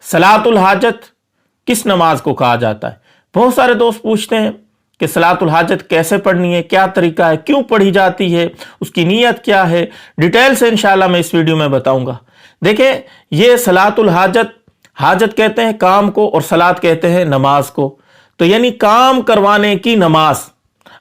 सलातुल हाजत किस नमाज को कहा जाता है? बहुत सारे दोस्त पूछते हैं कि सलातुल हाजत कैसे पढ़नी है, क्या तरीका है, क्यों पढ़ी जाती है, उसकी नीयत क्या है। डिटेल से इंशाल्लाह मैं इस वीडियो में बताऊंगा। देखिए, ये सलातुल हाजत, हाजत कहते हैं काम को और सलात कहते हैं नमाज को। तो यानी काम करवाने की नमाज,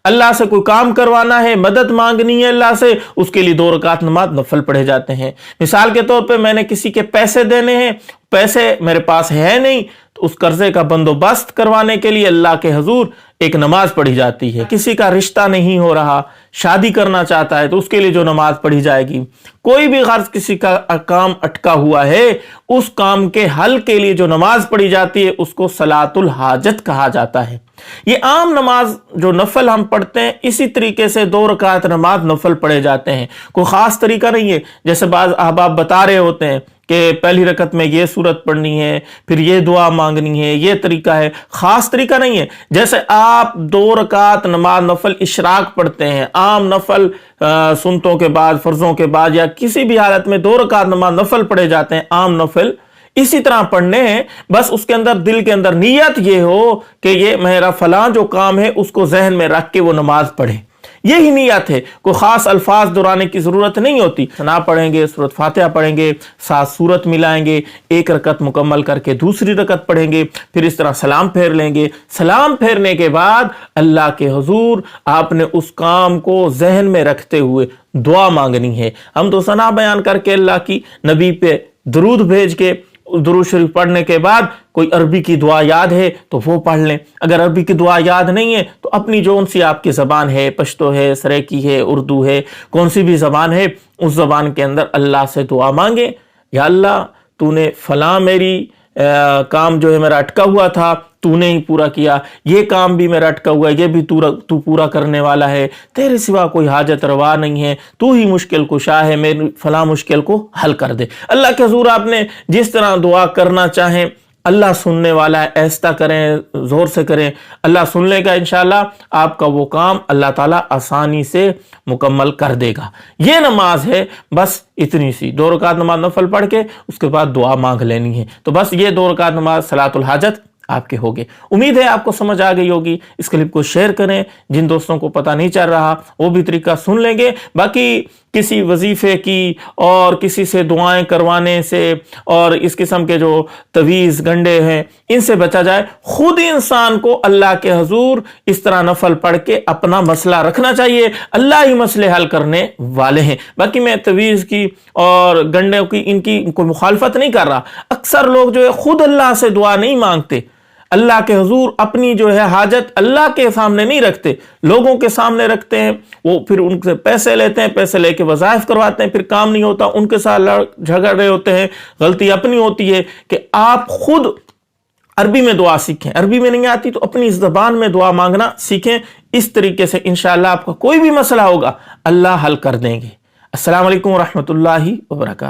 अल्लाह से कोई काम करवाना है, मदद मांगनी है अल्लाह से, उसके लिए 2 रकात नमाज नफल पढ़े जाते हैं। मिसाल के तौर पे मैंने किसी के पैसे देने हैं, पैसे मेरे पास है नहीं, तो उस कर्जे का बंदोबस्त करवाने के लिए अल्लाह के हुजूर एक नमाज पढ़ी जाती है। किसी का रिश्ता नहीं हो रहा, शादी करना चाहता है, तो उसके लिए जो नमाज पढ़ी जाएगी। कोई भी गर्ज किसी का काम अटका हुआ है, उस काम के हल के लिए जो नमाज पढ़ी जाती है उसको सलातुल हाजत कहा जाता है। ये आम नमाज जो नफल हम पढ़ते हैं, इसी तरीके से 2 रकात नमाज नफल पढ़े जाते हैं। कोई खास तरीका नहीं है। जैसे बाज अहबाब बता रहे होते हैं कि पहली रकत में ये सूरत पढ़नी है, फिर ये दुआ मांगनी है, ये तरीका है। खास तरीका नहीं है। जैसे आप 2 रकात नमाज नफल इशराक पढ़ते हैं, आम नफल सुन्नतों के बाद, फर्जों के बाद, या किसी भी हालत में 2 रकात नमाज नफल पढ़े जाते हैं, आम नफल इसी तरह पढ़ने हैं। बस उसके अंदर, दिल के अंदर नीयत ये हो कि ये मेरा फलां जो काम है उसको जहन में रख के वो नमाज पढ़े, यही नीयत है। कोई खास अल्फाज दोहराने की जरूरत नहीं होती। सना पढ़ेंगे, सूरत फातिहा पढ़ेंगे, 7 सूरत मिलाएंगे, 1 रकत मुकम्मल करके दूसरी रकत पढ़ेंगे, फिर इस तरह सलाम फेर लेंगे। सलाम फेरने के बाद अल्लाह के हुजूर आपने उस काम को जहन में रखते हुए दुआ मांगनी है। हम तो सना बयान करके अल्लाह की, नबी पे दरूद भेज के, दुरूद शरीफ पढ़ने के बाद कोई अरबी की दुआ याद है तो वो पढ़ लें। अगर अरबी की दुआ याद नहीं है तो अपनी जो सी आपकी ज़बान है, पश्तो है, सरेकी है, उर्दू है, कौन सी भी ज़बान है, उस ज़बान के अंदर अल्लाह से दुआ मांगे। या अल्लाह, तूने फलां मेरी काम जो है मेरा अटका हुआ था, तूने ही पूरा किया। ये काम भी मेरा अटका हुआ है, ये भी तू पूरा करने वाला है। तेरे सिवा कोई हाजत रवा नहीं है, तू ही मुश्किल कुशा है, मेरी फला मुश्किल को हल कर दे। अल्लाह के हुजूर आपने जिस तरह दुआ करना चाहें, अल्लाह सुनने वाला है। ऐसा करें, जोर से करें, अल्लाह सुन लेगा। इंशाअल्लाह आपका वो काम अल्लाह ताला आसानी से मुकम्मल कर देगा। ये नमाज है, बस इतनी सी 2 रकात नमाज नफल पढ़ के उसके बाद दुआ मांग लेनी है। तो बस ये 2 रकात नमाज सलातुल हाजत आपके हो गए। उम्मीद है आपको समझ आ गई होगी। इस क्लिप को शेयर करें, जिन दोस्तों को पता नहीं चल रहा वो भी तरीका सुन लेंगे। बाकी किसी वजीफे की और किसी से दुआएं करवाने से और इस किस्म के जो तवीज़ गंडे हैं, इनसे बचा जाए। खुद इंसान को अल्लाह के हुजूर इस तरह नफल पढ़ के अपना मसला रखना चाहिए। अल्लाह ही मसले हल करने वाले हैं। बाकी मैं तवीज़ की और गंडे की, इनकी कोई मुखालफत नहीं कर रहा। अक्सर लोग जो है खुद अल्लाह से दुआ नहीं मांगते, अल्लाह के हुजूर अपनी जो है हाजत अल्लाह के सामने नहीं रखते, लोगों के सामने रखते हैं। वो फिर उनसे पैसे लेते हैं, पैसे लेके वज़ाइफ करवाते हैं, फिर काम नहीं होता, उनके साथ झगड़ रहे होते हैं। गलती अपनी होती है कि आप खुद अरबी में दुआ सीखें। अरबी में नहीं आती तो अपनी ज़बान में दुआ मांगना सीखें। इस तरीके से इंशाअल्लाह आपका कोई भी मसला होगा अल्लाह हल कर देंगे। अस्सलाम वालेकुम व रहमतुल्लाहि व बरकातहू।